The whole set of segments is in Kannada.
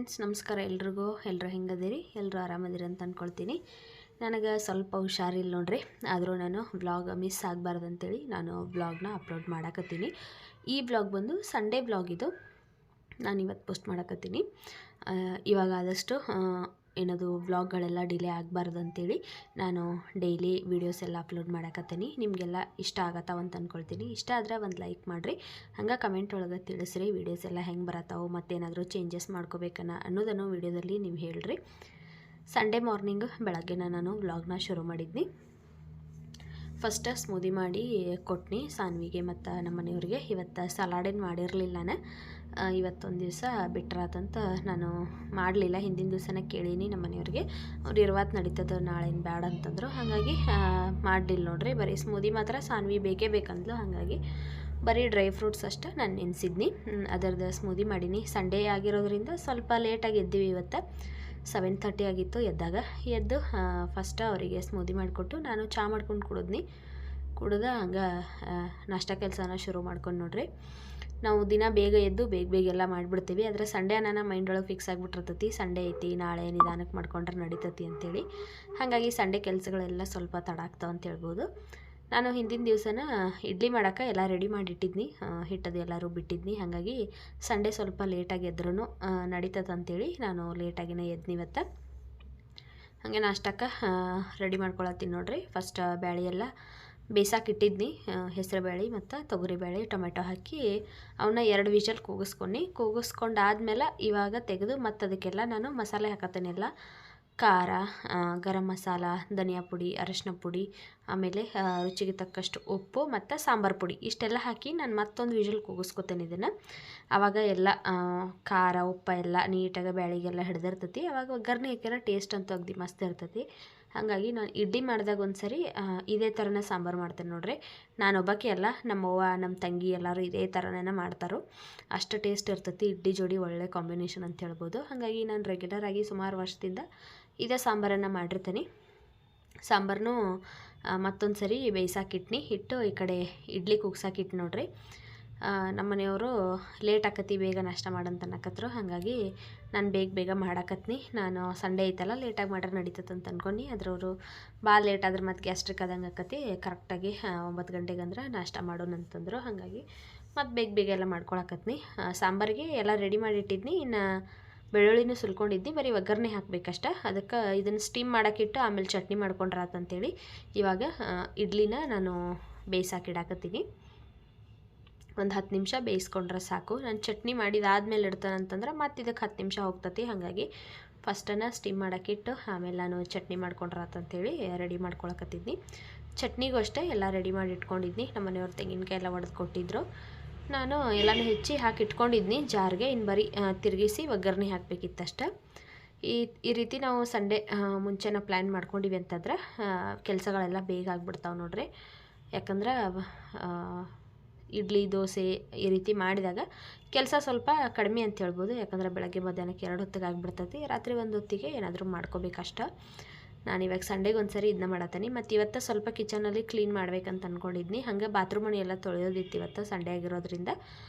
ಫ್ರೆಂಡ್ಸ್ ನಮಸ್ಕಾರ ಎಲ್ರಿಗೂ ಹೆಂಗದಿರಿ ಎಲ್ಲರೂ ಆರಾಮದಿರಿ ಅಂತ ಅಂದ್ಕೊಳ್ತೀನಿ. ನನಗೆ ಸ್ವಲ್ಪ ಹುಷಾರಿಲ್ಲ ನೋಡ್ರಿ, ಆದರೂ ನಾನು ವ್ಲಾಗ್ ಮಿಸ್ ಆಗಬಾರ್ದು ಅಂತೇಳಿ ನಾನು ವ್ಲಾಗ್ನ ಅಪ್ಲೋಡ್ ಮಾಡಕತ್ತೀನಿ. ಈ ವ್ಲಾಗ್ ಬಂದು ಸಂಡೇ ವ್ಲಾಗ್ ಇದು. ನಾನು ಇವತ್ತು ಪೋಸ್ಟ್ ಮಾಡಕತ್ತೀನಿ. ಇವಾಗ ಆದಷ್ಟು ಏನದು ವ್ಲಾಗ್ಗಳೆಲ್ಲ ಡಿಲೇ ಆಗಬಾರ್ದು ಅಂತೇಳಿ ನಾನು ಡೈಲಿ ವೀಡಿಯೋಸ್ ಎಲ್ಲ ಅಪ್ಲೋಡ್ ಮಾಡಕತ್ತೀನಿ. ನಿಮಗೆಲ್ಲ ಇಷ್ಟ ಆಗತ್ತಾವಂತ ಅಂದ್ಕೊಳ್ತೀನಿ. ಇಷ್ಟ ಆದರೆ ಒಂದು ಲೈಕ್ ಮಾಡಿರಿ, ಹಂಗೆ ಕಮೆಂಟ್ ಒಳಗೆ ತಿಳಿಸ್ರಿ ವೀಡಿಯೋಸ್ ಎಲ್ಲ ಹೆಂಗೆ ಬರತ್ತಾವೆ, ಮತ್ತೇನಾದರೂ ಚೇಂಜಸ್ ಮಾಡ್ಕೋಬೇಕನ್ನ ಅನ್ನೋದನ್ನು ವೀಡಿಯೋದಲ್ಲಿ ನೀವು ಹೇಳ್ರಿ. ಸಂಡೇ ಮಾರ್ನಿಂಗ್ ಬೆಳಗ್ಗೆ ನಾನು ವ್ಲಾಗ್ನ ಶುರು ಮಾಡಿದ್ನಿ. ಫಸ್ಟ್ ಸ್ಮೂದಿ ಮಾಡಿ ಕೊಟ್ನಿ ಸಾನ್ವಿಗೆ ಮತ್ತು ನಮ್ಮ ಮನೆಯವ್ರಿಗೆ. ಇವತ್ತು ಸಲಾಡೇನು ಮಾಡಿರಲಿಲ್ಲ ನಾನು, ಇವತ್ತೊಂದು ದಿವಸ ಬಿಟ್ರಾತಂತ ನಾನು ಮಾಡಲಿಲ್ಲ. ಹಿಂದಿನ ದಿವಸನೇ ಕೇಳೀನಿ ನಮ್ಮ ಮನೆಯವ್ರಿಗೆ, ಅವ್ರು ಇರುವತ್ತು ನಡೀತದೆ ನಾಳೇನು ಬೇಡ ಅಂತಂದರು. ಹಾಗಾಗಿ ಮಾಡಲಿಲ್ಲ ನೋಡ್ರಿ. ಬರೀ ಸ್ಮೂದಿ ಮಾತ್ರ ಸಾನ್ವಿ ಬೇಕೇ ಬೇಕಂದ್ಲು, ಹಾಗಾಗಿ ಬರೀ ಡ್ರೈ ಫ್ರೂಟ್ಸ್ ಅಷ್ಟೇ ನಾನು ನೆನೆಸಿದ್ನಿ. ಅದರದ್ದು ಸ್ಮೂದಿ ಮಾಡೀನಿ. ಸಂಡೇ ಆಗಿರೋದ್ರಿಂದ ಸ್ವಲ್ಪ ಲೇಟಾಗಿ ಎದ್ದೀವಿ. ಇವತ್ತು 7:30 ಆಗಿತ್ತು ಎದ್ದಾಗ. ಎದ್ದು ಫಸ್ಟ್ ಅವರಿಗೆ ಸ್ಮೂದಿ ಮಾಡಿಕೊಟ್ಟು ನಾನು ಚಹಾ ಮಾಡ್ಕೊಂಡು ಕುಡ್ದು ಹಂಗೆ ನಾಷ್ಟ ಕೆಲಸನ ಶುರು ಮಾಡ್ಕೊಂಡು ನೋಡ್ರಿ. ನಾವು ದಿನ ಬೇಗ ಎದ್ದು ಬೇಗ ಎಲ್ಲ ಮಾಡಿಬಿಡ್ತೀವಿ. ಆದರೆ ಸಂಡೇ ನನ್ನ ಮೈಂಡ್ ಒಳಗೆ ಫಿಕ್ಸ್ ಆಗಿಬಿಟ್ಟಿರ್ತೈತಿ, ಸಂಡೇ ಐತಿ ನಾಳೆ ನಿಧಾನಕ್ಕೆ ಮಾಡ್ಕೊಂಡ್ರೆ ನಡೀತೈತಿ ಅಂತೇಳಿ. ಹಾಗಾಗಿ ಸಂಡೇ ಕೆಲಸಗಳೆಲ್ಲ ಸ್ವಲ್ಪ ತಡ ಆಗ್ತಾವೆ ಅಂತ ಹೇಳ್ಬೋದು. ನಾನು ಹಿಂದಿನ ದಿವಸನ ಇಡ್ಲಿ ಮಾಡೋಕ್ಕೆ ಎಲ್ಲ ರೆಡಿ ಮಾಡಿಟ್ಟಿದ್ನಿ, ಹಿಟ್ಟದು ಎಲ್ಲ ರುಬ್ಬಿಟ್ಟಿದ್ನಿ. ಹಾಗಾಗಿ ಸಂಡೇ ಸ್ವಲ್ಪ ಲೇಟಾಗಿ ಎದ್ರೂ ನಡೀತದೆ ಅಂತೇಳಿ ನಾನು ಲೇಟಾಗಿನೇ ಎದ್ನಿ ಇವತ್ತು. ಹಾಗೆ ನಾಷ್ಟಕ್ಕೆ ರೆಡಿ ಮಾಡ್ಕೊಳತ್ತೀನಿ ನೋಡ್ರಿ. ಫಸ್ಟ್ ಬ್ಯಾಳಿ ಎಲ್ಲ ಬೇಯಿಸಾಕಿಟ್ಟಿದ್ನಿ, ಹೆಸರು ಬೇಳೆ ಮತ್ತು ತೊಗರಿಬೇಳೆ ಟೊಮೆಟೊ ಹಾಕಿ ಅವನ್ನ 2 ವಿಷಲ್ ಕೂಗಿಸ್ಕೊಂಡಾದ್ಮೇಲೆ ಇವಾಗ ತೆಗೆದು ಮತ್ತು ಅದಕ್ಕೆಲ್ಲ ನಾನು ಮಸಾಲೆ ಹಾಕತ್ತೇನೆಲ್ಲ. ಖಾರ, ಗರಂ ಮಸಾಲ, ಧನಿಯಾ ಪುಡಿ, ಅರಶಿನ ಪುಡಿ, ಆಮೇಲೆ ರುಚಿಗೆ ತಕ್ಕಷ್ಟು ಉಪ್ಪು ಮತ್ತು ಸಾಂಬಾರು ಪುಡಿ ಇಷ್ಟೆಲ್ಲ ಹಾಕಿ ನಾನು ಮತ್ತೊಂದು ವಿಷಲ್ ಕೂಗಿಸ್ಕೊತೇನೆ ಇದನ್ನು. ಆವಾಗ ಎಲ್ಲ ಖಾರ ಉಪ್ಪು ಎಲ್ಲ ನೀಟಾಗಿ ಬ್ಯಾಳಿಗೆಲ್ಲ ಹಿಡ್ದಿರ್ತೈತಿ. ಆವಾಗ ಒಗ್ಗರಣೆ ಹಾಕ್ಯಾರ ಟೇಸ್ಟ್ ಅಂತೂ ಅಗದಿ ಮಸ್ತ್ ಇರ್ತೈತಿ. ಹಾಗಾಗಿ ನಾನು ಇಡ್ಲಿ ಮಾಡಿದಾಗ ಒಂದು ಸರಿ ಇದೇ ಥರನೇ ಸಾಂಬಾರು ಮಾಡ್ತೇನೆ ನೋಡ್ರಿ. ನಾನೊಬ್ಬಾಕಿ ಅಲ್ಲ, ನಮ್ಮವ್ವ ನಮ್ಮ ತಂಗಿ ಎಲ್ಲರೂ ಇದೇ ಥರನೇ ಮಾಡ್ತಾರೋ. ಅಷ್ಟು ಟೇಸ್ಟ್ ಇರ್ತೈತಿ. ಇಡ್ಲಿ ಜೋಡಿ ಒಳ್ಳೆ ಕಾಂಬಿನೇಷನ್ ಅಂತ ಹೇಳ್ಬೋದು. ಹಾಗಾಗಿ ನಾನು ರೆಗ್ಯುಲರಾಗಿ ಸುಮಾರು ವರ್ಷದಿಂದ ಇದೇ ಸಾಂಬಾರನ್ನು ಮಾಡಿರ್ತೀನಿ. ಸಾಂಬಾರನ್ನು ಮತ್ತೊಂದು ಸರಿ ಬೇಯಿಸಾಕಿಟ್ನಿ. ಇಟ್ಟು ಈ ಕಡೆ ಇಡ್ಲಿ ಕೂಗ್ಸಾಕಿಟ್ಟು ನೋಡ್ರಿ. ನಮ್ಮ ಮನೆಯವರು ಲೇಟ್ ಆಕತಿ ಬೇಗ ನಾಷ್ಟ ಮಾಡಂತ ಅನ್ನಕತ್ರು. ಹಾಗಾಗಿ ನಾನು ಬೇಗ ಮಾಡಾಕತ್ನಿ. ನಾನು ಸಂಡೇ ಐತಲ್ಲ ಲೇಟಾಗಿ ಮಾಡ್ರೆ ನಡೀತದೆ ಅಂತ ಅಂದ್ಕೊಂಡು, ಅದ್ರವರು ಭಾಳ ಲೇಟ್ ಆದ್ರೆ ಮತ್ತು ಗ್ಯಾಸ್ಟ್ರಿಕ್ ಆದಂಗೆ ಆಕತಿ, ಕರೆಕ್ಟಾಗಿ 9 ಗಂಟೆಗೆ ಅಂದ್ರೆ ನಾಷ್ಟ ಮಾಡೋಣ ಅಂತಂದರು. ಹಾಗಾಗಿ ಮತ್ತು ಬೇಗ ಎಲ್ಲ ಮಾಡ್ಕೊಳಕತ್ನಿ. ಸಾಂಬಾರಿಗೆ ಎಲ್ಲ ರೆಡಿ ಮಾಡಿಟ್ಟಿದ್ನಿ. ಇನ್ನು ಬೆಳ್ಳುಳ್ಳಿನೂ ಸುಲ್ಕೊಂಡಿದ್ನಿ, ಬರೀ ಒಗ್ಗರಣೆ ಹಾಕಬೇಕಷ್ಟ. ಅದಕ್ಕೆ ಇದನ್ನು ಸ್ಟೀಮ್ ಮಾಡೋಕ್ಕಿಟ್ಟು ಆಮೇಲೆ ಚಟ್ನಿ ಮಾಡ್ಕೊಂಡ್ರಾತಂತೇಳಿ ಇವಾಗ ಇಡ್ಲಿನ ನಾನು ಬೇಯಿಸಾಕಿಡಾಕತ್ತೀನಿ. ಒಂದು 10 ನಿಮಿಷ ಬೇಯಿಸ್ಕೊಂಡ್ರೆ ಸಾಕು. ನಾನು ಚಟ್ನಿ ಮಾಡಿದಾದ್ಮೇಲೆ ಇಡ್ತಾನಂತಂದ್ರೆ ಮತ್ತು ಇದಕ್ಕೆ 10 ನಿಮಿಷ ಹೋಗ್ತತಿ. ಹಾಗಾಗಿ ಫಸ್ಟನ್ನು ಸ್ಟೀಮ್ ಮಾಡೋಕ್ಕಿಟ್ಟು ಆಮೇಲೆ ನಾನು ಚಟ್ನಿ ಮಾಡ್ಕೊಂಡ್ರಾತಂತೇಳಿ ರೆಡಿ ಮಾಡ್ಕೊಳಕತ್ತಿದ್ನಿ. ಚಟ್ನಿಗೂ ಅಷ್ಟೇ ಎಲ್ಲ ರೆಡಿ ಮಾಡಿ ಇಟ್ಕೊಂಡಿದ್ನಿ. ನಮ್ಮ ಮನೆಯವ್ರು ತೆಂಗಿನಕಾಯಿ ಎಲ್ಲ ಒಡೆದು ಕೊಟ್ಟಿದ್ರು. ನಾನು ಎಲ್ಲನೂ ಹೆಚ್ಚಿ ಹಾಕಿ ಇಟ್ಕೊಂಡಿದ್ನಿ ಜಾರ್ಗೆ. ಇನ್ನು ಬರೀ ತಿರುಗಿಸಿ ಒಗ್ಗರಣೆ ಹಾಕಬೇಕಿತ್ತಷ್ಟೆ. ಈ ರೀತಿ ನಾವು ಸಂಡೇ ಮುಂಚೆನ ಪ್ಲ್ಯಾನ್ ಮಾಡ್ಕೊಂಡಿವಿ ಅಂತಂದ್ರೆ ಕೆಲಸಗಳೆಲ್ಲ ಬೇಗ ಆಗಿಬಿಡ್ತಾವೆ ನೋಡ್ರಿ. ಯಾಕಂದ್ರೆ ಇಡ್ಲಿ ದೋಸೆ ಈ ರೀತಿ ಮಾಡಿದಾಗ ಕೆಲಸ ಸ್ವಲ್ಪ ಕಡಿಮೆ ಅಂತ ಹೇಳ್ಬೋದು. ಯಾಕಂದ್ರೆ ಬೆಳಗ್ಗೆ ಮಧ್ಯಾಹ್ನಕ್ಕೆ 2 ಹೊತ್ತಿಗೆ ಆಗಿಬಿಡ್ತೈತಿ, ರಾತ್ರಿ 1 ಹೊತ್ತಿಗೆ ಏನಾದರೂ ಮಾಡ್ಕೋಬೇಕಷ್ಟ. ನಾನು ಇವಾಗ ಸಂಡೇಗೆ ಒಂದು ಸರಿ ಇದನ್ನ ಮಾಡತ್ತೀನಿ. ಮತ್ತು ಇವತ್ತು ಸ್ವಲ್ಪ ಕಿಚನಲ್ಲಿ ಕ್ಲೀನ್ ಮಾಡ್ಬೇಕಂತ ಅಂದ್ಕೊಂಡಿದ್ನಿ. ಹಾಗೆ ಬಾತ್ರೂಮ್ ಮನೆ ಎಲ್ಲ ತೊಳೆಯೋದಿತ್ತು ಇವತ್ತು ಸಂಡೇ ಆಗಿರೋದ್ರಿಂದ.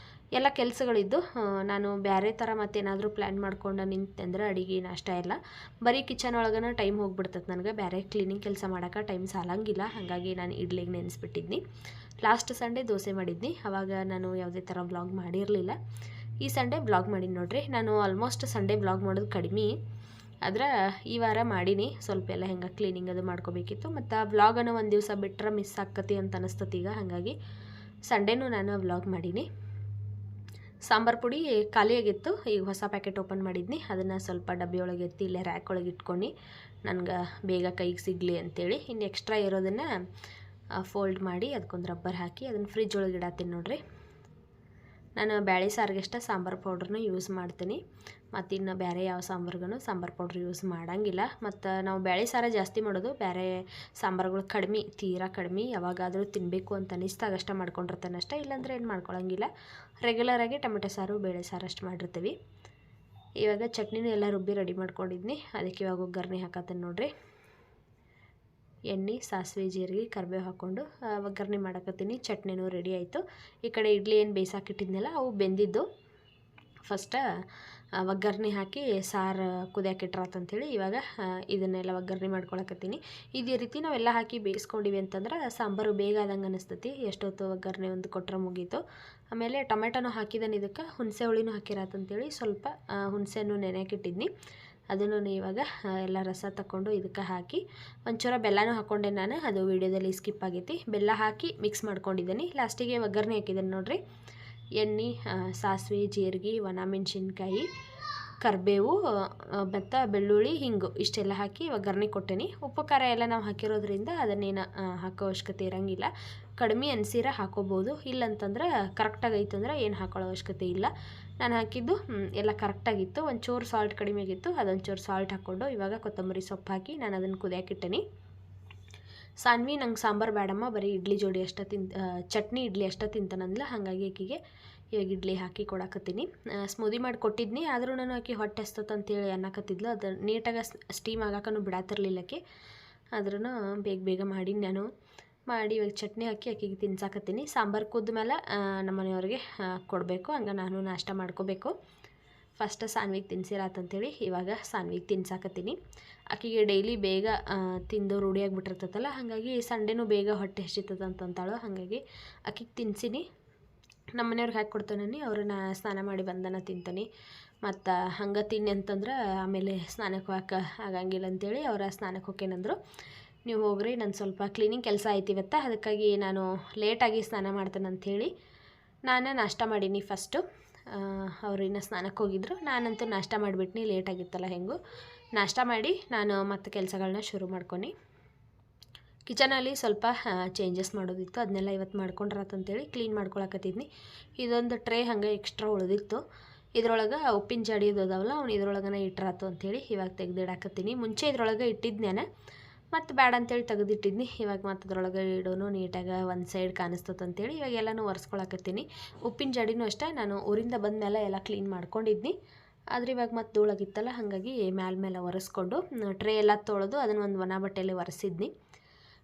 ಎಲ್ಲ ಕೆಲಸಗಳಿದ್ದು ನಾನು ಬೇರೆ ಥರ ಮತ್ತೇನಾದರೂ ಪ್ಲ್ಯಾನ್ ಮಾಡ್ಕೊಂಡು ನಿಂತಂದ್ರೆ ಅಡುಗೆ ನಾಷ್ಟ ಎಲ್ಲ ಬರೀ ಕಿಚನ್ ಒಳಗನ ಟೈಮ್ ಹೋಗ್ಬಿಡ್ತದೆ ನನಗೆ. ಬೇರೆ ಕ್ಲೀನಿಂಗ್ ಕೆಲಸ ಮಾಡೋಕೆ ಟೈಮ್ ಸಾಲಂಗಿಲ್ಲ. ಹಾಗಾಗಿ ನಾನು ಇಡ್ಲಿಗೆ ನೆನೆಸ್ಬಿಟ್ಟಿದ್ನಿ. ಲಾಸ್ಟ್ ಸಂಡೇ ದೋಸೆ ಮಾಡಿದ್ನಿ, ಆವಾಗ ನಾನು ಯಾವುದೇ ಥರ ವ್ಲಾಗ್ ಮಾಡಿರಲಿಲ್ಲ. ಈ ಸಂಡೇ ವ್ಲಾಗ್ ಮಾಡೀನಿ ನೋಡ್ರಿ. ನಾನು ಆಲ್ಮೋಸ್ಟ್ ಸಂಡೇ ವ್ಲಾಗ್ ಮಾಡೋದು ಕಡಿಮೆ, ಆದ್ರೆ ಈ ವಾರ ಮಾಡೀನಿ. ಸ್ವಲ್ಪ ಎಲ್ಲ ಹೆಂಗೆ ಕ್ಲೀನಿಂಗ್ ಅದು ಮಾಡ್ಕೋಬೇಕಿತ್ತು. ಮತ್ತು ವ್ಲಾಗನ್ನು ಒಂದು ದಿವಸ ಬಿಟ್ಟರೆ ಮಿಸ್ ಆಕ್ಕತಿ ಅಂತ ಅನಿಸ್ತತಿ ಈಗ. ಹಾಗಾಗಿ ಸಂಡೇನೂ ನಾನು ವ್ಲಾಗ್ ಮಾಡೀನಿ. ಸಾಂಬಾರು ಪುಡಿ ಖಾಲಿಯಾಗಿತ್ತು, ಈಗ ಹೊಸ ಪ್ಯಾಕೆಟ್ ಓಪನ್ ಮಾಡಿದ್ನಿ. ಅದನ್ನು ಸ್ವಲ್ಪ ಡಬ್ಬಿ ಒಳಗೆ ಎತ್ತಿ ಇಲ್ಲೇ ರ್ಯಾಕ್ ಒಳಗೆ ಇಟ್ಕೊಂಡು ನನಗೆ ಬೇಗ ಕೈಗೆ ಸಿಗಲಿ ಅಂತೇಳಿ. ಇನ್ನು ಎಕ್ಸ್ಟ್ರಾ ಇರೋದನ್ನು ಫೋಲ್ಡ್ ಮಾಡಿ ಅದಕ್ಕೊಂದು ರಬ್ಬರ್ ಹಾಕಿ ಅದನ್ನು ಫ್ರಿಜ್ ಒಳಗೆ ಇಡತ್ತೀನಿ ನೋಡ್ರಿ. ನಾನು ಬ್ಯಾಳೆ ಸಾರಿಗೆಷ್ಟ ಸಾಂಬಾರು ಪೌಡ್ರನ್ನ ಯೂಸ್ ಮಾಡ್ತೀನಿ. ಮತ್ತು ಇನ್ನು ಬೇರೆ ಯಾವ ಸಾಂಬಾರ್ಗೂ ಸಾಂಬಾರು ಪೌಡ್ರ್ ಯೂಸ್ ಮಾಡೋಂಗಿಲ್ಲ. ಮತ್ತು ನಾವು ಬ್ಯಾಳೆ ಸಾರ ಜಾಸ್ತಿ ಮಾಡೋದು, ಬೇರೆ ಸಾಂಬಾರುಗಳು ಕಡಿಮೆ, ತೀರಾ ಕಡಿಮೆ. ಯಾವಾಗಾದರೂ ತಿನ್ನಬೇಕು ಅಂತ ಅನಿಸ್ದಾಗ ಅಷ್ಟೇ ಮಾಡ್ಕೊಂಡಿರ್ತಾನೆ ಅಷ್ಟೇ, ಇಲ್ಲಾಂದರೆ ಏನು ಮಾಡ್ಕೊಳಂಗಿಲ್ಲ. ರೆಗ್ಯುಲರಾಗಿ ಟೊಮೆಟೊ ಸಾರು ಬೇಳೆ ಸಾರು ಅಷ್ಟು ಮಾಡಿರ್ತೀವಿ. ಇವಾಗ ಚಟ್ನಿನೂ ಎಲ್ಲ ರುಬ್ಬಿ ರೆಡಿ ಮಾಡ್ಕೊಂಡಿದ್ನಿ. ಅದಕ್ಕೆ ಇವಾಗ ಒಗ್ಗರಣೆ ಹಾಕತ್ತೇನೆ ನೋಡ್ರಿ. ಎಣ್ಣೆ, ಸಾಸಿವೆ, ಜೀರಿಗೆ, ಕರಿಬೇವು ಹಾಕ್ಕೊಂಡು ಒಗ್ಗರಣೆ ಮಾಡಕತ್ತೀನಿ. ಚಟ್ನಿನೂ ರೆಡಿ ಆಯಿತು. ಈ ಕಡೆ ಇಡ್ಲಿ ಏನು ಬೇಯಿಸಾಕಿಟ್ಟಿದ್ನಲ್ಲ ಅವು ಬೆಂದಿದ್ದು. ಫಸ್ಟ್ ಒಗ್ಗರಣೆ ಹಾಕಿ ಸಾರು ಕುದಿಯೋಕೆ ಇಟ್ರಾತಂಥೇಳಿ ಇವಾಗ ಇದನ್ನೆಲ್ಲ ಒಗ್ಗರಣೆ ಮಾಡ್ಕೊಳಕತ್ತೀನಿ. ಇದೇ ರೀತಿ ನಾವೆಲ್ಲ ಹಾಕಿ ಬೇಯಿಸ್ಕೊಂಡಿವಿ ಅಂತಂದ್ರೆ ಸಾಂಬಾರು ಬೇಗ ಆದಂಗೆ ಅನಿಸ್ತೈತಿ. ಎಷ್ಟೊತ್ತು ಒಗ್ಗರಣೆ ಒಂದು ಕೊಟ್ಟರೆ ಮುಗೀತು. ಆಮೇಲೆ ಟೊಮೆಟೊನೂ ಹಾಕಿದ್ದಾನೆ, ಇದಕ್ಕೆ ಹುಣಸೆ ಹುಳಿನೂ ಹಾಕಿರತ್ತಂತೇಳಿ ಸ್ವಲ್ಪ ಹುಣಸೆನೂ ನೆನೆಯಾಕಿಟ್ಟಿದ್ನಿ. ಅದನ್ನು ಇವಾಗ ಎಲ್ಲ ರಸ ತಗೊಂಡು ಇದಕ್ಕೆ ಹಾಕಿ ಒಂಚೂರ ಬೆಲ್ಲನೂ ಹಾಕ್ಕೊಂಡೆ ನಾನು, ಅದು ವೀಡಿಯೋದಲ್ಲಿ ಸ್ಕಿಪ್ ಆಗೈತಿ. ಬೆಲ್ಲ ಹಾಕಿ ಮಿಕ್ಸ್ ಮಾಡ್ಕೊಂಡಿದ್ದೀನಿ. ಲಾಸ್ಟಿಗೆ ಒಗ್ಗರಣೆ ಹಾಕಿದ್ದೀನಿ ನೋಡಿರಿ. ಎಣ್ಣೆ, ಸಾಸಿವೆ, ಜೀರಿಗೆ, ಒಣಮೆಣ್ಸಿನ್ಕಾಯಿ, ಕರಿಬೇವು ಮತ್ತು ಬೆಳ್ಳುಳ್ಳಿ, ಹಿಂಗು ಇಷ್ಟೆಲ್ಲ ಹಾಕಿ ಒಗ್ಗರಣೆ ಕೊಟ್ಟೇನಿ. ಉಪ್ಪು ಖಾರ ಎಲ್ಲ ನಾವು ಹಾಕಿರೋದ್ರಿಂದ ಅದನ್ನೇನು ಹಾಕೋ ಅವಶ್ಯಕತೆ ಇರೋಂಗಿಲ್ಲ. ಕಡಿಮೆ ಅನ್ಸಿರ ಹಾಕೋಬೋದು, ಇಲ್ಲಂತಂದ್ರೆ ಕರೆಕ್ಟಾಗೈತು ಅಂದ್ರೆ ಏನು ಹಾಕೊಳ್ಳೋ ಅವಶ್ಯಕತೆ ಇಲ್ಲ. ನಾನು ಹಾಕಿದ್ದು ಎಲ್ಲ ಕರೆಕ್ಟಾಗಿತ್ತು. ಒಂಚೂರು ಸಾಲ್ಟ್ ಕಡಿಮೆ ಆಗಿತ್ತು, ಅದೊಂಚೂರು ಸಾಲ್ಟ್ ಹಾಕ್ಕೊಂಡು ಇವಾಗ ಕೊತ್ತಂಬರಿ ಸೊಪ್ಪು ಹಾಕಿ ನಾನು ಅದನ್ನು ಕುದಿಯಾಕಿಟ್ಟೇನಿ. ಸಾನ್ವಿ ನಂಗೆ ಸಾಂಬಾರು ಬೇಡಮ್ಮ, ಬರೀ ಇಡ್ಲಿ ಜೋಡಿ ಅಷ್ಟೇ ಚಟ್ನಿ ಇಡ್ಲಿ ಅಷ್ಟೇ ತಿಂತಾನಂದ್ಲ. ಹಾಗಾಗಿ ಆಕಿಗೆ ಇವಾಗ ಇಡ್ಲಿ ಹಾಕಿ ಕೊಡಾಕತ್ತೀನಿ. ಸ್ಮೂದಿ ಮಾಡಿ ಕೊಟ್ಟಿದ್ನಿ, ಆದ್ರೂ ನಾನು ಆಕಿ ಹೊಟ್ಟೆ ಹಸ್ತಂತೇಳಿ ಅನ್ನಕತ್ತಿದ್ಲು. ಅದು ನೀಟಾಗಿ ಸ್ಟೀಮ್ ಆಗಾಕೂ ಬಿಡಾತಿರ್ಲಿಲ್ಲಕ್ಕೆ. ಆದ್ರೂ ಬೇಗ ಮಾಡಿ ನಾನು ಮಾಡಿ ಇವಾಗ ಚಟ್ನಿ ಹಾಕಿ ಆಕಿಗೆ ತಿನ್ಸಾಕತ್ತೀನಿ. ಸಾಂಬಾರು ಕುದ್ದ ಮೇಲೆ ನಮ್ಮ ಮನೆಯವ್ರಿಗೆ ಕೊಡಬೇಕು, ಹಂಗೆ ನಾನು ನಾಷ್ಟ ಮಾಡ್ಕೋಬೇಕು. ಫಸ್ಟ್ ಸಾನ್ವಿಗೆ ತಿನ್ಸಿರಾತಂತೇಳಿ ಇವಾಗ ಸಾನ್ವಿಗೆ ತಿನ್ಸಾಕತ್ತೀನಿ. ಆಕಿಗೆ ಡೈಲಿ ಬೇಗ ತಿಂದು ರೂಢಿಯಾಗಿಬಿಟ್ಟಿರ್ತೈತಲ್ಲ, ಹಾಗಾಗಿ ಸಂಡೇನೂ ಬೇಗ ಹೊಟ್ಟೆ ಹಸಿತದಂತಾಳು. ಹಾಗಾಗಿ ಆಕಿಗೆ ತಿನ್ಸಿನಿ. ನಮ್ಮ ಮನೆಯವ್ರಿಗೆ ಹಾಕಿ ಕೊಡ್ತಾನೆ, ಅವ್ರನ್ನ ಸ್ನಾನ ಮಾಡಿ ಬಂದನ ತಿಂತಾನೆ. ಮತ್ತು ಹಂಗೆ ತಿನ್ನಿ ಅಂತಂದ್ರೆ ಆಮೇಲೆ ಸ್ನಾನಕ್ಕೆ ಹೋಗಕ್ಕೆ ಆಗಂಗಿಲ್ಲ ಅಂತೇಳಿ ಅವರ ಸ್ನಾನಕ್ಕೆ ಹೋಗ್ತೇನಂದ್ರು. ನೀವು ಹೋಗ್ರಿ, ನಾನು ಸ್ವಲ್ಪ ಕ್ಲೀನಿಂಗ್ ಕೆಲಸ ಆಯ್ತಿವತ್ತ, ಅದಕ್ಕಾಗಿ ನಾನು ಲೇಟಾಗಿ ಸ್ನಾನ ಮಾಡ್ತೇನೆ ಅಂಥೇಳಿ ನಾನು ನಾಷ್ಟ ಮಾಡೀನಿ. ಫಸ್ಟು ಅವ್ರು ಇನ್ನೂ ಸ್ನಾನಕ್ಕೆ ಹೋಗಿದ್ರು, ನಾನಂತೂ ನಾಷ್ಟ ಮಾಡಿಬಿಟ್ನಿ. ಲೇಟಾಗಿತ್ತಲ್ಲ, ಹೆಂಗೂ ನಾಷ್ಟ ಮಾಡಿ ನಾನು ಮತ್ತೆ ಕೆಲಸಗಳನ್ನ ಶುರು ಮಾಡ್ಕೊನಿ. ಕಿಚನಲ್ಲಿ ಸ್ವಲ್ಪ ಚೇಂಜಸ್ ಮಾಡೋದಿತ್ತು, ಅದನ್ನೆಲ್ಲ ಇವತ್ತು ಮಾಡ್ಕೊಂಡ್ರಾತಂತೇಳಿ ಕ್ಲೀನ್ ಮಾಡ್ಕೊಳಕತ್ತಿದ್ನಿ. ಇದೊಂದು ಟ್ರೇ ಹಾಗೆ ಎಕ್ಸ್ಟ್ರಾ ಉಳಿದಿತ್ತು, ಇದ್ರೊಳಗೆ ಉಪ್ಪಿನ ಜಾಡಿದು ಅದಾವಲ್ಲ, ಅವ್ನು ಇದ್ರೊಳಗನ ಇಟ್ರಾತು ಅಂಥೇಳಿ ಇವಾಗ ತೆಗೆದಿಡಾಕತ್ತೀನಿ. ಮುಂಚೆ ಇದ್ರೊಳಗೆ ಇಟ್ಟಿದ್ನೇನೆ, ಮತ್ತು ಬೇಡ ಅಂತೇಳಿ ತೆಗೆದಿಟ್ಟಿದ್ನಿ. ಇವಾಗ ಮತ್ತು ಅದ್ರೊಳಗೆ ಇಡೋನು ನೀಟಾಗಿ ಒಂದು ಸೈಡ್ ಕಾಣಿಸ್ತದಂತೇಳಿ ಇವಾಗ ಎಲ್ಲನೂ ಒರೆಸ್ಕೊಳಕತ್ತೀನಿ. ಉಪ್ಪಿನ ಜಾಡಿನೂ ಅಷ್ಟೇ ನಾನು ಊರಿಂದ ಬಂದ ಮೇಲೆ ಎಲ್ಲ ಕ್ಲೀನ್ ಮಾಡ್ಕೊಂಡಿದ್ನಿ. ಆದರೆ ಇವಾಗ ಮತ್ತು ಧೂಳಾಗಿತ್ತಲ್ಲ, ಹಾಗಾಗಿ ಮೇಲೆ ಒರೆಸ್ಕೊಂಡು ಟ್ರೇ ಎಲ್ಲ ತೊಳೆದು ಅದನ್ನು ಒಂದು ಒಣ ಬಟ್ಟೆಯಲ್ಲಿ ಒರೆಸಿದ್ನಿ.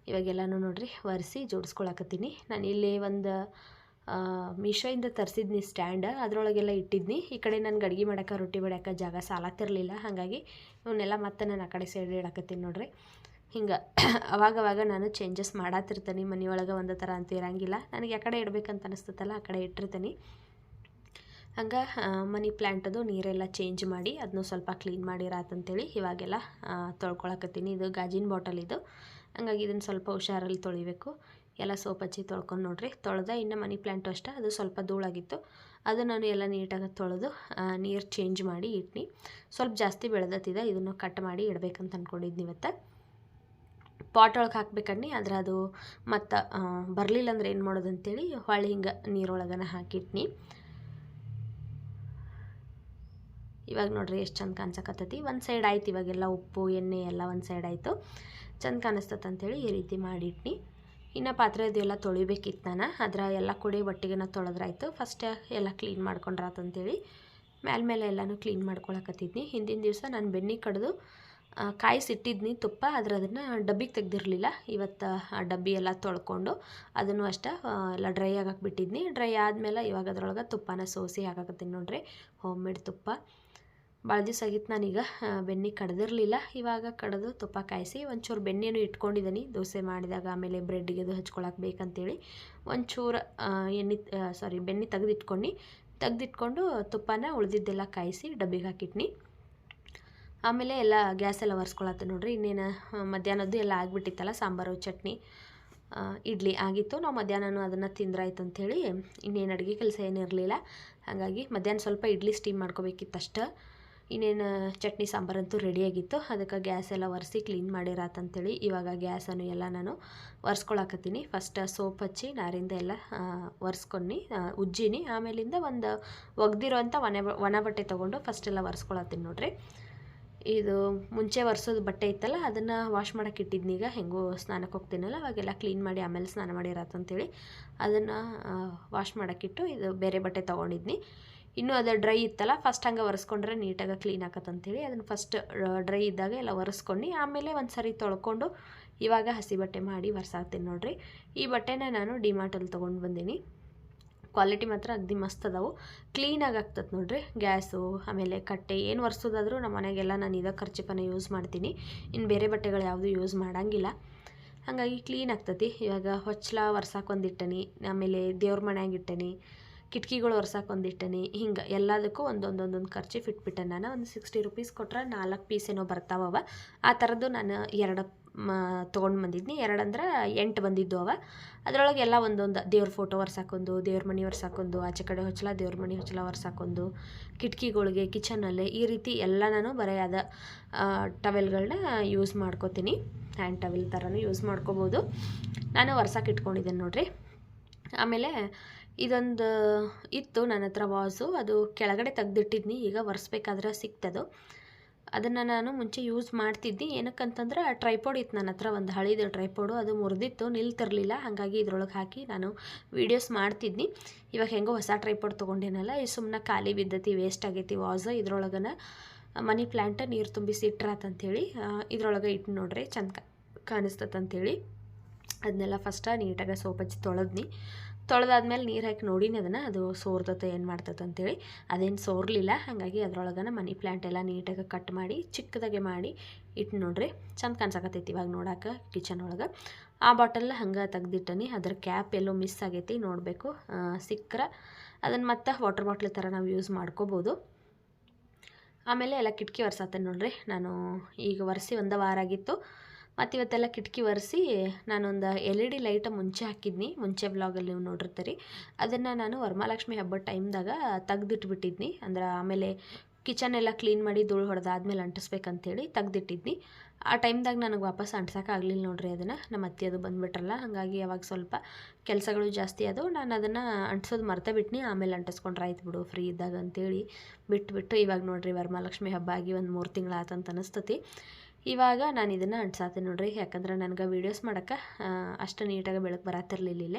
ಇವಾಗೆಲ್ಲನೂ ನೋಡಿರಿ ಒರೆಸಿ ಜೋಡಿಸ್ಕೊಳಕತ್ತೀನಿ. ನಾನು ಇಲ್ಲಿ ಒಂದು ಮೀಶೋಯಿಂದ ತರಿಸಿದ್ನಿ ಸ್ಟ್ಯಾಂಡ್, ಅದರೊಳಗೆಲ್ಲ ಇಟ್ಟಿದ್ನಿ. ಈ ಕಡೆ ನನಗೆ ಅಡುಗೆ ಮಾಡೋಕೆ ರೊಟ್ಟಿ ಬಡಿಯೋಕೆ ಜಾಗ ಸಾಲತ್ತಿರಲಿಲ್ಲ, ಹಾಗಾಗಿ ಇವನ್ನೆಲ್ಲ ಮತ್ತೆ ನಾನು ಆ ಕಡೆ ಸೈಡ್ ಇಡಾಕತ್ತೀನಿ ನೋಡಿರಿ. ಹಿಂಗೆ ಅವಾಗವಾಗ ನಾನು ಚೇಂಜಸ್ ಮಾಡತ್ತಿರ್ತೀನಿ. ಮನೆಯೊಳಗೆ ಒಂದೇ ಥರ ಅಂತೂ ಇರೋಂಗಿಲ್ಲ, ನನಗೆ ಆ ಕಡೆ ಇಡಬೇಕಂತ ಅನಿಸ್ತೈತಲ್ಲ ಆ ಕಡೆ ಇಟ್ಟಿರ್ತೀನಿ. ಹಂಗೆ ಮನಿ ಪ್ಲ್ಯಾಂಟದು ನೀರೆಲ್ಲ ಚೇಂಜ್ ಮಾಡಿ ಅದನ್ನು ಸ್ವಲ್ಪ ಕ್ಲೀನ್ ಮಾಡಿರಾತಂತೇಳಿ ಇವಾಗೆಲ್ಲ ತೊಳ್ಕೊಳಕತ್ತೀನಿ. ಇದು ಗಾಜಿನ ಬಾಟಲ್ ಇದು, ಹಂಗಾಗಿ ಇದನ್ನು ಸ್ವಲ್ಪ ಹುಷಾರಲ್ಲಿ ತೊಳಿಬೇಕು. ಎಲ್ಲ ಸೋಪ್ ಹಚ್ಚಿ ತೊಳ್ಕೊಂಡು ನೋಡಿರಿ. ತೊಳೆದ ಇನ್ನು ಮನಿ ಪ್ಲ್ಯಾಂಟು ಅಷ್ಟೇ, ಅದು ಸ್ವಲ್ಪ ಧೂಳಾಗಿತ್ತು, ಅದು ನಾನು ಎಲ್ಲ ನೀಟಾಗಿ ತೊಳೆದು ನೀರು ಚೇಂಜ್ ಮಾಡಿ ಇಟ್ನಿ. ಸ್ವಲ್ಪ ಜಾಸ್ತಿ ಬೆಳೆದತ್ತಿದೆ, ಇದನ್ನು ಕಟ್ ಮಾಡಿ ಇಡಬೇಕಂತ ಅಂದ್ಕೊಂಡಿದ್ನಿ. ಇವತ್ತು ಪಾಟ್ ಒಳಗೆ ಹಾಕ್ಬೇಕಣ್ಣಿ, ಆದರೆ ಅದು ಮತ್ತು ಬರಲಿಲ್ಲ ಅಂದ್ರೆ ಏನು ಮಾಡೋದು ಅಂತೇಳಿ ಹೊಳ್ಳಿ ಹಿಂಗೆ ನೀರೊಳಗನ ಹಾಕಿಟ್ನಿ. ಇವಾಗ ನೋಡ್ರಿ ಎಷ್ಟು ಚಂದ ಕಾಣಿಸಕತ್ತೈತಿ. ಒಂದು ಸೈಡ್ ಆಯ್ತು, ಇವಾಗೆಲ್ಲ ಉಪ್ಪು ಎಣ್ಣೆ ಎಲ್ಲ ಒಂದು ಸೈಡ್ ಆಯಿತು, ಚಂದ ಕಾಣಿಸ್ತತೆ ಅಂಥೇಳಿ ಈ ರೀತಿ ಮಾಡಿಟ್ನಿ. ಇನ್ನು ಪಾತ್ರೆ ಅದೆಲ್ಲ ತೊಳಿಬೇಕಿತ್ತು ನಾನು, ಅದರ ಎಲ್ಲ ಕೊಡಿ ಒಟ್ಟಿಗೆ ತೊಳೆದ್ರಾಯ್ತು. ಫಸ್ಟ್ ಎಲ್ಲ ಕ್ಲೀನ್ ಮಾಡ್ಕೊಂಡ್ರಾತಂತೇಳಿ ಮೇಲೆ ಎಲ್ಲನೂ ಕ್ಲೀನ್ ಮಾಡ್ಕೊಳಕತ್ತಿದ್ನಿ. ಹಿಂದಿನ ದಿವಸ ನಾನು ಬೆಣ್ಣೆ ಕಡ್ದು ಕಾಯಿಸಿಟ್ಟಿದ್ನಿ ತುಪ್ಪ, ಆದರೆ ಅದನ್ನು ಡಬ್ಬಿಗೆ ತೆಗ್ದಿರಲಿಲ್ಲ. ಇವತ್ತು ಆ ಡಬ್ಬಿ ಎಲ್ಲ ತೊಳ್ಕೊಂಡು ಅದನ್ನು ಅಷ್ಟೇ ಎಲ್ಲ ಡ್ರೈ ಆಗಕ್ಕೆ ಬಿಟ್ಟಿದ್ನಿ. ಡ್ರೈ ಆದಮೇಲೆ ಇವಾಗ ಅದರೊಳಗೆ ತುಪ್ಪನ ಸೋಸಿ ಹಾಕಕತ್ತೀನಿ ನೋಡ್ರಿ, ಹೋಮ್ ಮೇಡ್ ತುಪ್ಪ. ಭಾಳ ದಿವಸ ಆಗಿತ್ತು ನಾನೀಗ ಬೆಣ್ಣೆ ಕಡ್ದಿರಲಿಲ್ಲ, ಇವಾಗ ಕಡ್ದು ತುಪ್ಪ ಕಾಯಿಸಿ ಒಂಚೂರು ಬೆಣ್ಣೆನೂ ಇಟ್ಕೊಂಡಿದ್ದೀನಿ ದೋಸೆ ಮಾಡಿದಾಗ ಆಮೇಲೆ ಬ್ರೆಡ್ಗೆ ಅದು ಹಚ್ಕೊಳಕ್ಕೆ ಬೇಕಂತೇಳಿ. ಒಂಚೂರು ಬೆಣ್ಣೆ ತೆಗೆದಿಟ್ಕೊಂಡು ತುಪ್ಪನ ಉಳಿದಿದ್ದೆಲ್ಲ ಕಾಯಿಸಿ ಡಬ್ಬಿಗೆ ಹಾಕಿಟ್ನಿ. ಆಮೇಲೆ ಎಲ್ಲ ಗ್ಯಾಸ್ ಎಲ್ಲ ಒರೆಸ್ಕೊಳತ್ತೆ ನೋಡ್ರಿ. ಇನ್ನೇನು ಮಧ್ಯಾಹ್ನದ್ದು ಎಲ್ಲ ಆಗಿಬಿಟ್ಟಿತ್ತಲ್ಲ, ಸಾಂಬಾರು ಚಟ್ನಿ ಇಡ್ಲಿ ಆಗಿತ್ತು. ನಾವು ಮಧ್ಯಾಹ್ನನೂ ಅದನ್ನು ತಿಂದ್ರಾಯ್ತು ಅಂಥೇಳಿ ಇನ್ನೇನು ಅಡುಗೆ ಕೆಲಸ ಏನಿರಲಿಲ್ಲ. ಹಾಗಾಗಿ ಮಧ್ಯಾಹ್ನ ಸ್ವಲ್ಪ ಇಡ್ಲಿ ಸ್ಟೀಮ್ ಮಾಡ್ಕೋಬೇಕಿತ್ತು ಅಷ್ಟೇ. ಇನ್ನೇನು ಚಟ್ನಿ ಸಾಂಬಾರಂತೂ ರೆಡಿಯಾಗಿತ್ತು, ಅದಕ್ಕೆ ಗ್ಯಾಸ್ ಎಲ್ಲ ಒರೆಸಿ ಕ್ಲೀನ್ ಮಾಡಿರಾತಂತೇಳಿ ಇವಾಗ ಗ್ಯಾಸನ್ನು ಎಲ್ಲ ನಾನು ಒರೆಸ್ಕೊಳಕತ್ತೀನಿ. ಫಸ್ಟ್ ಸೋಪ್ ಹಚ್ಚಿ ನಾರಿಂದ ಎಲ್ಲ ಒರೆಸ್ಕೊಂಡು ಉಜ್ಜಿನಿ. ಆಮೇಲಿಂದ ಒಂದು ಒಗ್ದಿರೋಂಥ ಒಣ ಬಟ್ಟೆ ತೊಗೊಂಡು ಫಸ್ಟೆಲ್ಲ ಒರೆಸ್ಕೊಳತ್ತೀನಿ ನೋಡ್ರಿ. ಇದು ಮುಂಚೆ ಒರೆಸೋದು ಬಟ್ಟೆ ಇತ್ತಲ್ಲ, ಅದನ್ನು ವಾಶ್ ಮಾಡೋಕೆ ಇಟ್ಟಿದ್ನಿ. ಈಗ ಹೆಂಗೋ ಸ್ನಾನಕ್ಕೆ ಹೋಗ್ತೀನಲ್ಲ ಅವಾಗೆಲ್ಲ ಕ್ಲೀನ್ ಮಾಡಿ ಆಮೇಲೆ ಸ್ನಾನ ಮಾಡಿರಾತಂತೇಳಿ ಅದನ್ನು ವಾಶ್ ಮಾಡೋಕ್ಕಿಟ್ಟು ಇದು ಬೇರೆ ಬಟ್ಟೆ ತೊಗೊಂಡಿದ್ನಿ. ಇನ್ನೂ ಅದು ಡ್ರೈ ಇತ್ತಲ್ಲ, ಫಸ್ಟ್ ಹಂಗೆ ಒರೆಸ್ಕೊಂಡ್ರೆ ನೀಟಾಗಿ ಕ್ಲೀನ್ ಆಕತ್ತಂತೇಳಿ ಅದನ್ನು ಫಸ್ಟ್ ಡ್ರೈ ಇದ್ದಾಗ ಎಲ್ಲ ಒರೆಸ್ಕೊಂಡು ಆಮೇಲೆ ಒಂದು ಸರಿ ತೊಳ್ಕೊಂಡು ಇವಾಗ ಹಸಿ ಬಟ್ಟೆ ಮಾಡಿ ಒರೆಸಾಕ್ತೀನಿ ನೋಡ್ರಿ. ಈ ಬಟ್ಟೆನ ನಾನು ಡಿಮಾರ್ಟಲ್ಲಿ ತೊಗೊಂಡು ಬಂದೀನಿ. ಕ್ವಾಲಿಟಿ ಮಾತ್ರ ಅಗ್ದಿ ಮಸ್ತ್ ಅದಾವು. ಕ್ಲೀನಾಗಿ ಆಗ್ತದೆ ನೋಡ್ರಿ. ಗ್ಯಾಸು ಆಮೇಲೆ ಕಟ್ಟೆ ಏನು ಒರೆಸೋದಾದರೂ ನಮ್ಮ ಮನೆಗೆಲ್ಲ ನಾನು ಇದೇ ಕರ್ಚಿಪನ್ನು ಯೂಸ್ ಮಾಡ್ತೀನಿ. ಇನ್ನು ಬೇರೆ ಬಟ್ಟೆಗಳು ಯಾವುದೂ ಯೂಸ್ ಮಾಡೋಂಗಿಲ್ಲ. ಹಾಗಾಗಿ ಕ್ಲೀನ್ ಆಗ್ತತಿ. ಇವಾಗ ಹೊಚ್ಚಲ ಒರ್ಸಕ್ಕೆ ಒಂದಿಟ್ಟನಿ, ಆಮೇಲೆ ದೇವ್ರ ಮನ್ಯಾಗ ಇಟ್ಟನಿ, ಕಿಟಕಿಗಳು ಒರ್ಸಕ್ಕೆ ಒಂದಿಟ್ಟನಿ. ಹಿಂಗೆ ಎಲ್ಲದಕ್ಕೂ ಒಂದೊಂದೊಂದೊಂದು ಖರ್ಚು ಇಟ್ಬಿಟ್ಟೆ. ನಾನು ಒಂದು 60 ರೂಪೀಸ್ ಕೊಟ್ರೆ 4 ಪೀಸ್ ಏನೋ ಬರ್ತಾವವ. ಆ ಥರದ್ದು ನಾನು 2 ತೊಗೊಂಡು ಬಂದಿದ್ನಿ. 2 ಅಂದ್ರೆ 8 ಬಂದಿದ್ದು ಅವ. ಅದರೊಳಗೆ ಎಲ್ಲ ಒಂದೊಂದು ದೇವ್ರ ಫೋಟೋ ಒರ್ಸಾಕೊಂದು, ದೇವ್ರ ಮನೆ ಒರ್ಸಾಕೊಂದು, ಆಚೆ ಕಡೆ ಹೊಚ್ಚಲ ದೇವ್ರ ಮನೆ ಹೊಚ್ಚಲ ಒರ್ಸಾಕೊಂದು, ಕಿಟಕಿಗಳಿಗೆ, ಕಿಚನಲ್ಲೇ ಈ ರೀತಿ ಎಲ್ಲ ನಾನು ಬರೆಯಾದ ಟವೆಲ್ಗಳನ್ನ ಯೂಸ್ ಮಾಡ್ಕೋತೀನಿ. ಹ್ಯಾಂಡ್ ಟವೆಲ್ ಥರನೂ ಯೂಸ್ ಮಾಡ್ಕೋಬೋದು. ನಾನು ಒರ್ಸಕ್ಕೆ ಇಟ್ಕೊಂಡಿದ್ದೇನೆ ನೋಡಿರಿ. ಆಮೇಲೆ ಇದೊಂದು ಇತ್ತು ನನ್ನ ಹತ್ರ ವಾಸು, ಅದು ಕೆಳಗಡೆ ತೆಗ್ದಿಟ್ಟಿದ್ನಿ. ಈಗ ಒರೆಸ್ಬೇಕಾದ್ರೆ ಸಿಕ್ತದು. ಅದನ್ನು ನಾನು ಮುಂಚೆ ಯೂಸ್ ಮಾಡ್ತಿದ್ದೆ. ಏನಕ್ಕಂತಂದ್ರೆ ಟ್ರೈಪೋಡ್ ಇತ್ತು ನನ್ನ ಹತ್ರ, ಒಂದು ಹಳಿದು ಟ್ರೈಪೋಡು. ಅದು ಮುರಿದಿತ್ತು, ನಿಲ್ತಿರಲಿಲ್ಲ. ಹಾಗಾಗಿ ಇದ್ರೊಳಗೆ ಹಾಕಿ ನಾನು ವೀಡಿಯೋಸ್ ಮಾಡ್ತಿದ್ನಿ. ಇವಾಗ ಹೆಂಗೋ ಹೊಸ ಟ್ರೈಪೋಡ್ ತೊಗೊಂಡೇನಲ್ಲ, ಈ ಸುಮ್ಮನೆ ಖಾಲಿ ಬಿದ್ದತಿ, ವೇಸ್ಟ್ ಆಗೈತಿ ವಾಸು. ಇದ್ರೊಳಗನ ಮನಿ ಪ್ಲ್ಯಾಂಟ್ ನೀರು ತುಂಬಿಸಿ ಇಟ್ರಾತಂಥೇಳಿ ಇದ್ರೊಳಗೆ ಇಟ್ಟು ನೋಡ್ರಿ ಚಂದ ಕಾಣಿಸ್ತದಂಥೇಳಿ ಅದನ್ನೆಲ್ಲ ಫಸ್ಟ ನೀಟಾಗಿ ಸೋಪ್ ಹಚ್ಚಿ ತೊಳೆದಾದ್ಮೇಲೆ ನೀರು ಹಾಕಿ ನೋಡಿನಿ ಅದನ್ನು, ಅದು ಸೋರ್ತತೆ ಏನು ಮಾಡ್ತದೆ ಅಂತೇಳಿ. ಅದೇನು ಸೋರ್ಲಿಲ್ಲ. ಹಾಗಾಗಿ ಅದ್ರೊಳಗನ ಮನಿ ಪ್ಲ್ಯಾಂಟ್ ಎಲ್ಲ ನೀಟಾಗಿ ಕಟ್ ಮಾಡಿ ಚಿಕ್ಕದಾಗೆ ಮಾಡಿ ಇಟ್ಟು ನೋಡ್ರಿ ಚಂದ ಕಾಣಿಸಕತ್ತೈತಿ ಇವಾಗ ನೋಡೋಕೆ ಕಿಚನ್ ಒಳಗೆ. ಆ ಬಾಟಲ್ ಹಂಗೆ ತೆಗ್ದಿಟ್ಟನಿ. ಅದ್ರ ಕ್ಯಾಪ್ ಎಲ್ಲೋ ಮಿಸ್ ಆಗೈತಿ, ನೋಡಬೇಕು. ಸಿಕ್ಕರೆ ಅದನ್ನು ಮತ್ತೆ ವಾಟರ್ ಬಾಟ್ಲ್ ಥರ ನಾವು ಯೂಸ್ ಮಾಡ್ಕೋಬೋದು. ಆಮೇಲೆ ಎಲ್ಲ ಕಿಟಕಿ ಒರೆಸತ್ತೇನೆ ನೋಡ್ರಿ. ನಾನು ಈಗ ಒರೆಸಿ 1 ವಾರ ಆಗಿತ್ತು. ಮತ್ತು ಇವತ್ತೆಲ್ಲ ಕಿಟಕಿ ಒರೆಸಿ ನಾನೊಂದು LED ಲೈಟ್ ಮುಂಚೆ ಹಾಕಿದ್ನಿ. ಮುಂಚೆ ಬ್ಲಾಗಲ್ಲಿ ನೀವು ನೋಡಿರ್ತೀರಿ. ಅದನ್ನು ನಾನು ವರಮಹಾಲಕ್ಷ್ಮಿ ಹಬ್ಬದ ಟೈಮ್ದಾಗ ತೆಗ್ದಿಟ್ಬಿಟ್ಟಿದ್ನಿ. ಅಂದ್ರೆ ಆಮೇಲೆ ಕಿಚನ್ ಎಲ್ಲ ಕ್ಲೀನ್ ಮಾಡಿ ಧೂಳು ಹೊಡೆದಾದ್ಮೇಲೆ ಅಂಟಿಸ್ಬೇಕಂತೇಳಿ ತೆಗ್ದಿಟ್ಟಿದ್ನಿ. ಆ ಟೈಮ್ದಾಗ ನನಗೆ ವಾಪಸ್ ಅಂಟ್ಸೋಕ್ಕಾಗಲಿಲ್ಲ ನೋಡ್ರಿ ಅದನ್ನು. ನಮ್ಮ ಅತ್ತೆ ಅದು ಬಂದುಬಿಟ್ರಲ್ಲ, ಹಾಗಾಗಿ ಅವಾಗ ಸ್ವಲ್ಪ ಕೆಲಸಗಳು ಜಾಸ್ತಿ ಆದವು. ನಾನು ಅದನ್ನು ಅಂಟಿಸೋದು ಮರ್ತೇ ಬಿಟ್ನಿ. ಆಮೇಲೆ ಅಂಟಿಸ್ಕೊಂಡ್ರೆ ಆಯ್ತು ಬಿಡು ಫ್ರೀ ಇದ್ದಾಗ ಅಂತೇಳಿ ಬಿಟ್ಟು ಇವಾಗ ನೋಡ್ರಿ ವರಮಹಾಲಕ್ಷ್ಮಿ ಹಬ್ಬ ಆಗಿ ಒಂದು 3 ತಿಂಗಳು ಆತಂತ ಅನಿಸ್ತತಿ. ಇವಾಗ ನಾನು ಇದನ್ನು ಅಂಟ್ಸಾತೀನಿ ನೋಡ್ರಿ. ಯಾಕಂದ್ರೆ ನನಗೆ ವೀಡಿಯೋಸ್ ಮಾಡೋಕ್ಕೆ ಅಷ್ಟು ನೀಟಾಗಿ ಬೆಳಕು ಬರತ್ತಿರಲಿಲ್ಲ.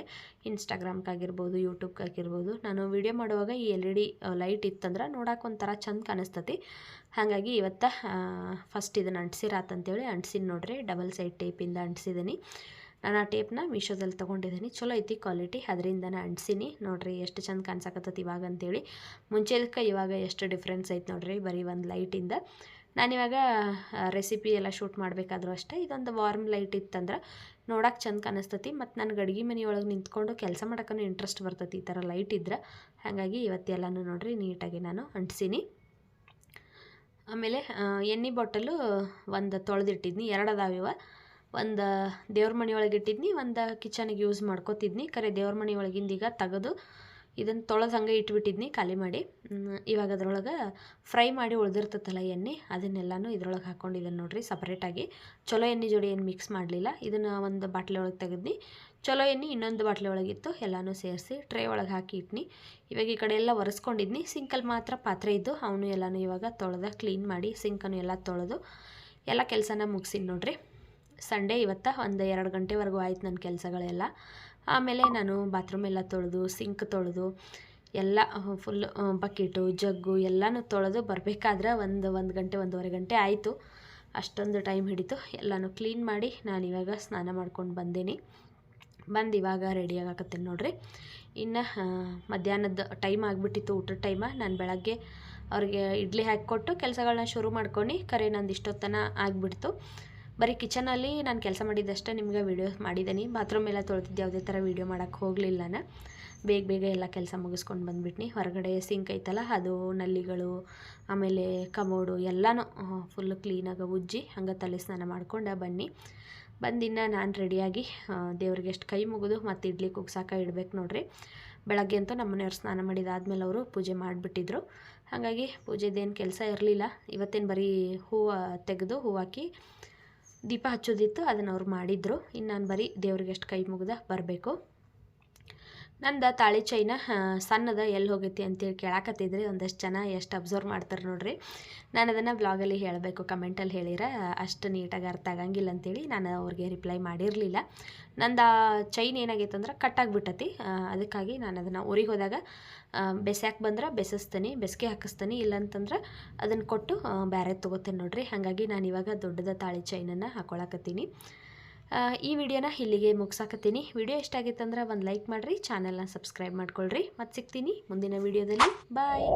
ಇನ್ಸ್ಟಾಗ್ರಾಮ್ಗಾಗಿರ್ಬೋದು, ಯೂಟ್ಯೂಬ್ಗಾಗಿರ್ಬೋದು. ನಾನು ವೀಡಿಯೋ ಮಾಡುವಾಗ ಈ LED ಲೈಟ್ ಇತ್ತಂದ್ರೆ ನೋಡೋಕೆ ಒಂಥರ ಚಂದ ಕಾಣಿಸ್ತತಿ. ಹಾಗಾಗಿ ಇವತ್ತು ಫಸ್ಟ್ ಇದನ್ನು ಅಂಟಿಸಿರಾತಂತೇಳಿ ಅಂಟಿಸಿನಿ ನೋಡ್ರಿ. ಡಬಲ್ ಸೈಡ್ ಟೇಪಿಂದ ಅಂಟಿಸಿದ್ದೀನಿ. ನಾನು ಆ ಟೇಪ್ನ ಮೀಶೋದಲ್ಲಿ ತೊಗೊಂಡಿದ್ದೀನಿ. ಚಲೋ ಐತಿ ಕ್ವಾಲಿಟಿ, ಅದರಿಂದನೇ ಅಂಟಿಸಿನಿ ನೋಡ್ರಿ. ಎಷ್ಟು ಚಂದ ಕಾಣಿಸಕತ್ತೈತಿ ಇವಾಗ ಅಂತೇಳಿ. ಮುಂಚೆದಕ್ಕೆ ಇವಾಗ ಎಷ್ಟು ಡಿಫ್ರೆನ್ಸ್ ಐತೆ ನೋಡ್ರಿ ಬರೀ ಒಂದು ಲೈಟಿಂದ. ನಾನಿವಾಗ ರೆಸಿಪಿ ಎಲ್ಲ ಶೂಟ್ ಮಾಡಬೇಕಾದ್ರೂ ಅಷ್ಟೇ ಇದೊಂದು ವಾರ್ಮ್ ಲೈಟ್ ಇತ್ತಂದ್ರೆ ನೋಡೋಕೆ ಚಂದ ಕಾಣಿಸ್ತತಿ. ಮತ್ತು ನನಗೆ ಅಡುಗೆ ಮನೆಯೊಳಗೆ ನಿಂತ್ಕೊಂಡು ಕೆಲಸ ಮಾಡೋಕ್ಕೂ ಇಂಟ್ರೆಸ್ಟ್ ಬರ್ತೈತಿ ಈ ಥರ ಲೈಟ್ ಇದ್ರೆ. ಹಾಗಾಗಿ ಇವತ್ತೆಲ್ಲನೂ ನೋಡ್ರಿ ನೀಟಾಗಿ ನಾನು ಅಂಟಿಸೀನಿ. ಆಮೇಲೆ ಎಣ್ಣೆ ಬಾಟಲು ಒಂದು ತೊಳೆದಿಟ್ಟಿದ್ನಿ. 2 ಅದಾವಿವ. ಒಂದು ದೇವ್ರ ಮನೆಯೊಳಗೆ ಇಟ್ಟಿದ್ನಿ, ಒಂದು ಕಿಚನಿಗೆ ಯೂಸ್ ಮಾಡ್ಕೋತಿದ್ನಿ. ಕರೆ ದೇವ್ರ ಮನೆಯೊಳಗಿಂದ ಈಗ ತೆಗೆದು ಇದನ್ನು ತೊಳೆದು ಹಂಗೆ ಇಟ್ಬಿಟ್ಟಿದ್ನಿ ಖಾಲಿ ಮಾಡಿ. ಇವಾಗ ಅದ್ರೊಳಗೆ ಫ್ರೈ ಮಾಡಿ ಉಳಿದಿರ್ತೈತಲ್ಲ ಎಣ್ಣೆ, ಅದನ್ನೆಲ್ಲನೂ ಇದ್ರೊಳಗೆ ಹಾಕ್ಕೊಂಡಿದ್ದೇನೆ ನೋಡ್ರಿ ಸಪ್ರೇಟಾಗಿ. ಚಲೋ ಎಣ್ಣೆ ಜೋಡಿ ಏನು ಮಿಕ್ಸ್ ಮಾಡಲಿಲ್ಲ. ಇದನ್ನು ಒಂದು ಬಾಟ್ಲಿ ಒಳಗೆ ತೆಗೆದ್ನಿ. ಚಲೋ ಎಣ್ಣೆ ಇನ್ನೊಂದು ಬಾಟ್ಲಿ ಒಳಗಿತ್ತು. ಎಲ್ಲನೂ ಸೇರಿಸಿ ಟ್ರೇ ಒಳಗೆ ಹಾಕಿ ಇಟ್ನಿ. ಇವಾಗ ಈ ಕಡೆ ಎಲ್ಲ ಒರೆಸ್ಕೊಂಡಿದ್ನಿ. ಸಿಂಕಲ್ಲಿ ಮಾತ್ರ ಪಾತ್ರೆ ಇದ್ದು ಅವನು ಎಲ್ಲನೂ ಇವಾಗ ತೊಳೆದು ಕ್ಲೀನ್ ಮಾಡಿ ಸಿಂಕನ್ನು ಎಲ್ಲ ತೊಳೆದು ಎಲ್ಲ ಕೆಲಸನ ಮುಗಿಸಿನಿ ನೋಡ್ರಿ. ಸಂಡೇ ಇವತ್ತು ಒಂದು 2 ಗಂಟೆವರೆಗೂ ಆಯ್ತು ನನ್ನ ಕೆಲಸಗಳೆಲ್ಲ. ಆಮೇಲೆ ನಾನು ಬಾತ್ರೂಮ್ ಎಲ್ಲ ತೊಳೆದು ಸಿಂಕ್ ತೊಳೆದು ಎಲ್ಲ ಫುಲ್ ಬಕೆಟು ಜಗ್ಗು ಎಲ್ಲನೂ ತೊಳೆದು ಬರಬೇಕಾದ್ರೆ ಒಂದು ಗಂಟೆ 1.5 ಗಂಟೆ ಆಯಿತು. ಅಷ್ಟೊಂದು ಟೈಮ್ ಹಿಡಿತು. ಎಲ್ಲನೂ ಕ್ಲೀನ್ ಮಾಡಿ ನಾನು ಇವಾಗ ಸ್ನಾನ ಮಾಡ್ಕೊಂಡು ಬಂದೇನಿ. ಬಂದು ಇವಾಗ ರೆಡಿ ಆಗಾಕತ್ತೇನೆ ನೋಡ್ರಿ. ಇನ್ನು ಮಧ್ಯಾಹ್ನದ ಟೈಮ್ ಆಗಿಬಿಟ್ಟಿತ್ತು, ಊಟದ ಟೈಮ. ನಾನು ಬೆಳಗ್ಗೆ ಅವ್ರಿಗೆ ಇಡ್ಲಿ ಹಾಕಿಕೊಟ್ಟು ಕೆಲಸಗಳನ್ನ ಶುರು ಮಾಡ್ಕೊಂಡು ಕರೆ ನಂದು ಇಷ್ಟೊತ್ತನ ಆಗಿಬಿಡ್ತು. ಬರೀ ಕಿಚನಲ್ಲಿ ನಾನು ಕೆಲಸ ಮಾಡಿದ್ದಷ್ಟೇ ನಿಮ್ಗೆ ವೀಡಿಯೋ ಮಾಡಿದ್ದೀನಿ. ಬಾತ್ರೂಮ್ ಎಲ್ಲ ತೊಳೆದಿದ್ದು ಯಾವುದೇ ಥರ ವೀಡಿಯೋ ಮಾಡೋಕ್ಕೆ ಹೋಗಲಿಲ್ಲ. ನಾನು ಬೇಗ ಎಲ್ಲ ಕೆಲಸ ಮುಗಿಸ್ಕೊಂಡು ಬಂದುಬಿಟ್ನಿ. ಹೊರಗಡೆ ಸಿಂಕ್ ಐತಲ್ಲ, ಅದು ನಲ್ಲಿಗಳು ಆಮೇಲೆ ಕಮೋಡು ಎಲ್ಲನೂ ಫುಲ್ಲು ಕ್ಲೀನಾಗಿ ಉಜ್ಜಿ ಹಂಗೆ ತಲೆ ಸ್ನಾನ ಮಾಡ್ಕೊಂಡು ಬಂದಿನ್ನು ನಾನು ರೆಡಿಯಾಗಿ ದೇವ್ರಿಗೆ ಎಷ್ಟು ಕೈ ಮುಗಿದು ಮತ್ತು ಇಡ್ಲಿ ಕುಗ್ಸಾಕ ಇಡ್ಬೇಕು ನೋಡ್ರಿ. ಬೆಳಗ್ಗೆ ಅಂತೂ ನಮ್ಮ ಮನೆಯವ್ರು ಸ್ನಾನ ಮಾಡಿದಾದ್ಮೇಲೆ ಅವರು ಪೂಜೆ ಮಾಡಿಬಿಟ್ಟಿದ್ರು. ಹಾಗಾಗಿ ಪೂಜೆದೇನು ಕೆಲಸ ಇರಲಿಲ್ಲ. ಇವತ್ತೇನು ಬರೀ ಹೂವು ತೆಗೆದು ಹೂವು ಹಾಕಿ ದೀಪ ಹಚ್ಚೋದಿತ್ತು, ಅದನ್ನು ಅವ್ರು ಮಾಡಿದರು. ಇನ್ನು ನಾನು ಬರೀ ದೇವ್ರಿಗೆ ಎಷ್ಟು ಕೈ ಮುಗ್ದು ಬರಬೇಕು. ನಂದು ತಾಳಿ ಚೈನ ಸಣ್ಣದ ಎಲ್ಲಿ ಹೋಗೈತಿ ಅಂತೇಳಿ ಕೇಳಾಕತ್ತಿದ್ರಿ ಒಂದಷ್ಟು ಜನ. ಎಷ್ಟು ಅಬ್ಸರ್ವ್ ಮಾಡ್ತಾರೆ ನೋಡ್ರಿ. ನಾನು ಅದನ್ನು ಬ್ಲಾಗಲ್ಲಿ ಹೇಳಬೇಕು, ಕಮೆಂಟಲ್ಲಿ ಹೇಳಿರ ಅಷ್ಟು ನೀಟಾಗಿ ಅರ್ಥ ಆಗಂಗಿಲ್ಲ ಅಂತೇಳಿ ನಾನು ಅವ್ರಿಗೆ ರಿಪ್ಲೈ ಮಾಡಿರಲಿಲ್ಲ. ನಂದು ಆ ಚೈನ್ ಏನಾಗೈತೆ ಅಂದ್ರೆ ಕಟ್ಟಾಗಿಬಿಟ್ಟತಿ. ಅದಕ್ಕಾಗಿ ನಾನು ಅದನ್ನು ಊರಿಗೆ ಹೋದಾಗ ಬೆಸ್ಯಾಕೆ ಬಂದ್ರೆ ಬೆಸಿಸ್ತೀನಿ, ಬೆಸ್ಗೆ ಹಾಕಿಸ್ತೀನಿ. ಇಲ್ಲಂತಂದ್ರೆ ಅದನ್ನು ಕೊಟ್ಟು ಬೇರೆ ತೊಗೋತೇನೆ ನೋಡ್ರಿ. ಹಾಗಾಗಿ ನಾನು ಇವಾಗ ದೊಡ್ಡದ ತಾಳಿ ಚೈನನ್ನು ಹಾಕ್ಕೊಳಕತ್ತೀನಿ. ಈ ವಿಡಿಯೋನ ಇಲ್ಲಿಗೆ ಮುಗಿಸಾಕತ್ತೀನಿ. ವಿಡಿಯೋ ಇಷ್ಟ ಆಗಿತ್ತಂದ್ರೆ ಒಂದು ಲೈಕ್ ಮಾಡಿರಿ, ಚಾನಲ್ನ ಸಬ್ಸ್ಕ್ರೈಬ್ ಮಾಡ್ಕೊಳ್ರಿ. ಮತ್ತೆ ಸಿಗ್ತೀನಿ ಮುಂದಿನ ವಿಡಿಯೋದಲ್ಲಿ. ಬಾಯ್.